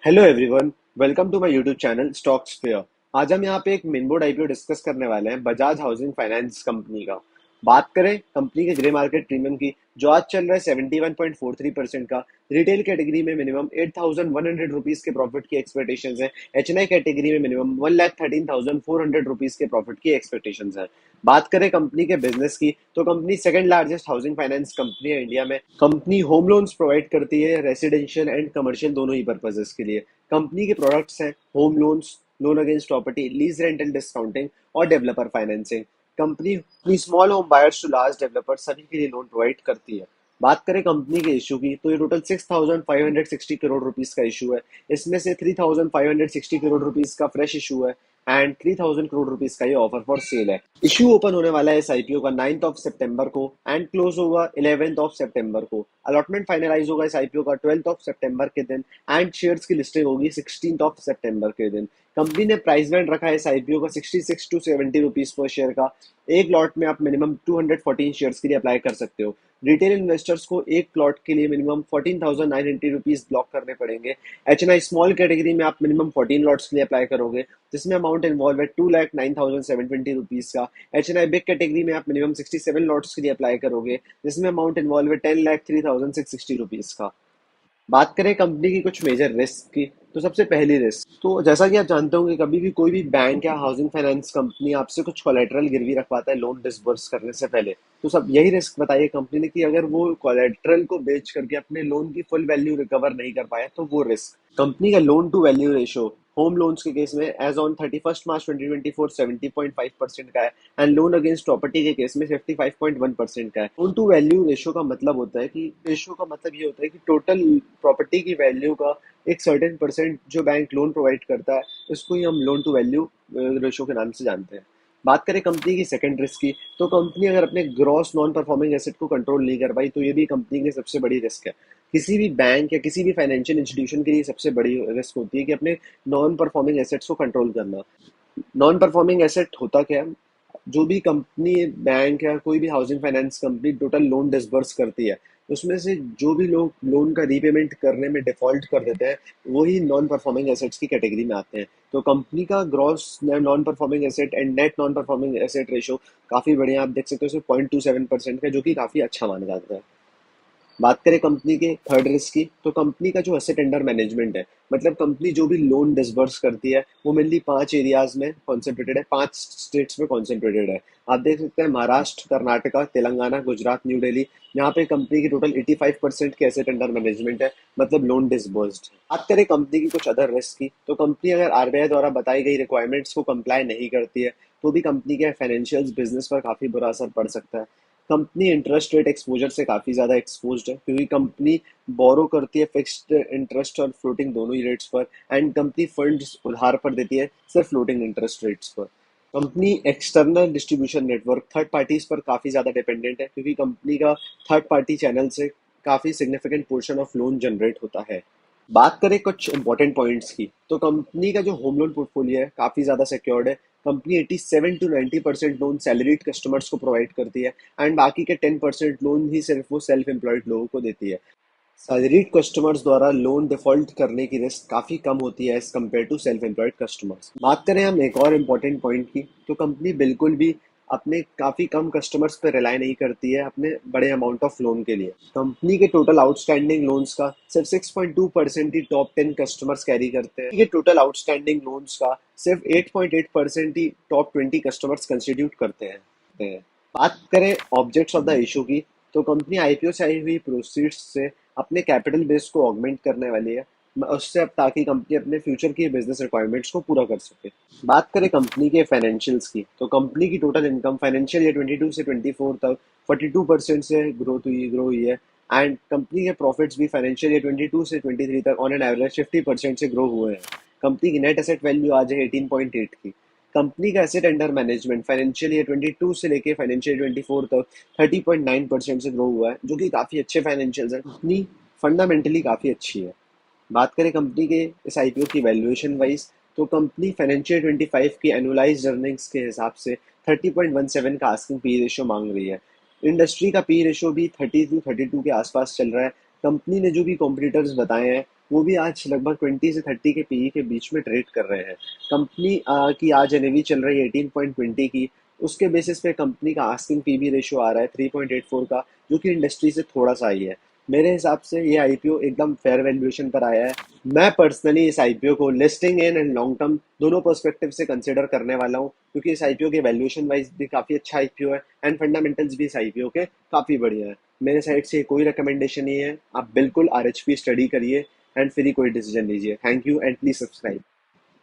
Hello everyone, welcome to my YouTube channel stocks fair. आज हम यहाँ पे एक मेनबोर्ड आईपीओ डिस्कस करने वाले हैं बजाज हाउसिंग फाइनेंस कंपनी का। बात करें कंपनी के ग्रे मार्केट प्रीमियम की, जो आज चल रहा है 71.43% का। रिटेल कैटेगरी में मिनिमम 8,100 रुपीज के प्रॉफिट की एक्सपेक्टेशंस है। एचएनआई कैटेगरी में मिनिमम 1,13,400 रुपीज के प्रॉफिट की एक्सपेक्टेशंस है। बात करें कंपनी के बिजनेस की, तो company second largest housing finance company है इंडिया में। कंपनी होम लोन्स प्रोवाइड करती है रेसिडेंशियल एंड कमर्शियल दोनों ही पर्पजेस के लिए। कंपनी के प्रोडक्ट्स हैं home loans, loan against property, lease rental discounting और developer financing. Company small home buyers to large developer सभी के लिए लोन प्रोवाइड करती है। बात करें कंपनी के इशू की, तो ये टोटल 6,560 करोड़ रुपीस का इशू है। इसमें से 3,560 करोड़ रुपीस का फ्रेश इशू है एंड 3,000 करोड़ रुपीस का ये ऑफर फॉर सेल है। इशू ओपन होने वाला है इस आईपीओ का 9th ऑफ सितंबर को एंड क्लोज होगा 11th ऑफ सितंबर को। अलॉटमेंट फाइनलाइज होगा इस आईपीओ का 12th ऑफ सितंबर के दिन एंड शेयर्स की लिस्टिंग होगी 16th ऑफ सितंबर के दिन। कंपनी ने प्राइस बैंड रखा है इस आईपीओ का 66 टू 70 रुपीज पर शेयर का। एक लॉट में आप मिनिमम 214 शेयर्स के लिए अप्लाई कर सकते हो। रिटेल इन्वेस्टर्स को एक प्लॉट के लिए मिनिमम 14,980 रुपीज ब्लॉक करने पड़ेंगे। एचएनआई स्मॉल कैटेगरी में आप मिनिमम 14 लॉट्स के लिए अप्लाई करोगे, जिसमें अमाउंट इन्वॉल्व है 2,09,720 रुपीज का। एचएनआई बिग कैटेगरी में आप मिनिमम 67 लॉट्स के लिए अप्लाई करोगे, जिसमें अमाउंट इन्वॉल्व है 10,03,660 रुपीज का। बात करें कंपनी की कुछ मेजर रिस्क की, तो सबसे पहली रिस्क, तो जैसा कि आप जानते होंगे, कभी भी कोई भी बैंक या हाउसिंग फाइनेंस कंपनी आपसे कुछ कोलेटरल गिरवी रखवाता है लोन डिसबर्स करने से पहले। तो सब यही रिस्क बताइए कंपनी ने कि अगर वो कोलेटरल को बेच करके अपने लोन की फुल वैल्यू रिकवर नहीं कर पाया तो वो रिस्क। कंपनी का loan to value ratio home loans के केस में एज ऑन 31 मार्च 2024 70.5% का है एंड लोन अगेंस्ट प्रॉपर्टी के केस में 55.1% का है। लोन टू वैल्यू रेशो का मतलब होता है कि रेशो का मतलब ये होता है कि टोटल प्रॉपर्टी की वैल्यू का एक सर्टेन परसेंट जो बैंक लोन प्रोवाइड करता है, इसको ही हम लोन टू वैल्यू रेशो के नाम से जानते हैं। बात करें कंपनी की सेकंड रिस्क की, तो कंपनी अगर अपने ग्रॉस नॉन परफॉर्मिंग एसेट को कंट्रोल नहीं कर पाई तो ये भी कंपनी की सबसे बड़ी रिस्क है। किसी भी बैंक या किसी भी फाइनेंशियल इंस्टीट्यूशन के लिए सबसे बड़ी रिस्क होती है कि अपने नॉन परफॉर्मिंग एसेट्स को कंट्रोल करना। नॉन परफॉर्मिंग एसेट होता क्या है? जो भी कंपनी, बैंक या कोई भी housing finance company total loan disburse करती है, उसमें से जो भी लोग लोन का रीपेमेंट करने में डिफॉल्ट कर देते हैं, वही नॉन परफॉर्मिंग एसेट्स की कैटेगरी में आते हैं। तो कंपनी का gross non performing asset and net non performing asset ratio काफी बढ़िया, आप देख सकते हो, 0.27% का, जो कि काफी अच्छा माना जाता है। बात करें कंपनी के थर्ड रिस्क की, तो कंपनी का जो एसेट अंडर मैनेजमेंट है, मतलब कंपनी जो भी लोन डिसबर्स करती है, वो मेनली 5 एरियाज में कॉन्सेंट्रेटेड है, 5 स्टेट्स में कॉन्सेंट्रेटेड है। आप देख सकते हैं महाराष्ट्र, कर्नाटका, तेलंगाना, गुजरात, न्यू दिल्ली। यहाँ पे कंपनी की टोटल 85% के एसेट अंडर मैनेजमेंट है, मतलब लोन डिसबर्स्ड। बात करें कंपनी की कुछ अदर रिस्क की, तो कंपनी अगर आरबीआई द्वारा बताई गई रिक्वायरमेंट्स को कंप्लाई नहीं करती है, तो भी कंपनी के फाइनेंशियल बिजनेस पर काफी बुरा असर पड़ सकता है। कंपनी इंटरेस्ट रेट एक्सपोजर से काफी ज्यादा एक्सपोज्ड है, क्योंकि कंपनी बोरो करती है फिक्स्ड इंटरेस्ट और फ्लोटिंग दोनों ही रेट्स पर, एंड कंपनी फंड्स उधार पर देती है सिर्फ फ्लोटिंग इंटरेस्ट रेट्स पर। Company external distribution network third parties पर काफी ज्यादा डिपेंडेंट है, क्योंकि कंपनी का थर्ड पार्टी चैनल से काफी significant portion of loan generate होता है। बात करें कुछ इंपॉर्टेंट पॉइंट्स की, तो कंपनी का जो होम लोन पोर्टफोलियो है काफी ज्यादा सिक्योर्ड है। Company 87 to 90% loan salaried customers को प्रोवाइड करती है एंड बाकी के 10% लोन ही सिर्फ वो सेल्फ एम्प्लॉयड लोगों को देती है। सैलरीड कस्टमर्स द्वारा लोन डिफॉल्ट करने की रिस्क काफी कम होती है as compare to self employed customers. बात करें हम एक और इम्पोर्टेंट पॉइंट की, तो कंपनी बिल्कुल भी अपने काफी कम कस्टमर्स पर रिलाई नहीं करती है अपने बड़े अमाउंट ऑफ लोन के लिए। कंपनी के टोटल आउटस्टैंडिंग लोन्स का सिर्फ 6.2% ही टॉप 10 कस्टमर्स कैरी करते हैं। ये टोटल आउटस्टैंडिंग लोन्स का सिर्फ 8.8% ही टॉप 20 कस्टमर्स कंस्टिट्यूट करते हैं। बात करें ऑब्जेक्ट्स ऑफ द इशू की, तो कंपनी आईपीओ से आई हुई प्रोसीड्स से अपने कैपिटल बेस को ऑगमेंट करने वाली है, उससे अब, ताकि कंपनी अपने फ्यूचर की बिजनेस रिक्वायरमेंट्स को पूरा कर सके। बात करें कंपनी के फाइनेंशियल्स की, तो कंपनी की टोटल इनकम फाइनेंशियल ईयर 22 से 24 तक 42% से ग्रो हुई है एंड कंपनी के प्रॉफिट्स भी फाइनेंशियल ईयर 22 से 23 तक ऑन एन एवरेज 50% से ग्रो हुए हैं। कंपनी की नेट एसेट वैल्यू आज है 18.8 की। कंपनी का asset under management financial year 22 से लेके फाइनेंशियल ईयर 24 तक 30.9% से ग्रो हुआ है, जो कि काफी अच्छे फाइनेंशियल्स है। कंपनी फंडामेंटली काफी अच्छी है। बात करें कंपनी के इस आईपीओ की वैल्यूएशन वाइज, तो कंपनी फाइनेंशियल 25 की एनुअलाइज्ड अर्निंग्स के हिसाब से 30.17 का आस्किंग पी रेशियो मांग रही है। इंडस्ट्री का पी रेशियो भी 30 to 32 के आसपास चल रहा है। कंपनी ने जो भी कॉम्पिटिटर्स बताए हैं वो भी आज लगभग 20 से 30 के पीई के बीच में ट्रेड कर रहे हैं। कंपनी की आज एनएवी चल रही है 18.20 की। उसके बेसिस पे कंपनी का आस्किंग पीबी रेशियो आ रहा है 3.84 का, जो कि इंडस्ट्री से थोड़ा सा ही है। मेरे हिसाब से ये आईपीओ एकदम फेयर वैल्यूएशन पर आया है। मैं पर्सनली इस आईपीओ को listing in and long term दोनों पर्सपेक्टिव से कंसिडर करने वाला हूँ, क्योंकि इस आईपीओ के वैल्यूएशन वाइज भी काफी अच्छा आईपीओ है एंड फंडामेंटल्स भी इस आईपीओ के काफी बढ़िया है। मेरे साइड से कोई रिकमेंडेशन नहीं है, आप बिल्कुल आरएचपी स्टडी करिए एंड फिर ही कोई डिसीजन लीजिए। Thank you and please subscribe.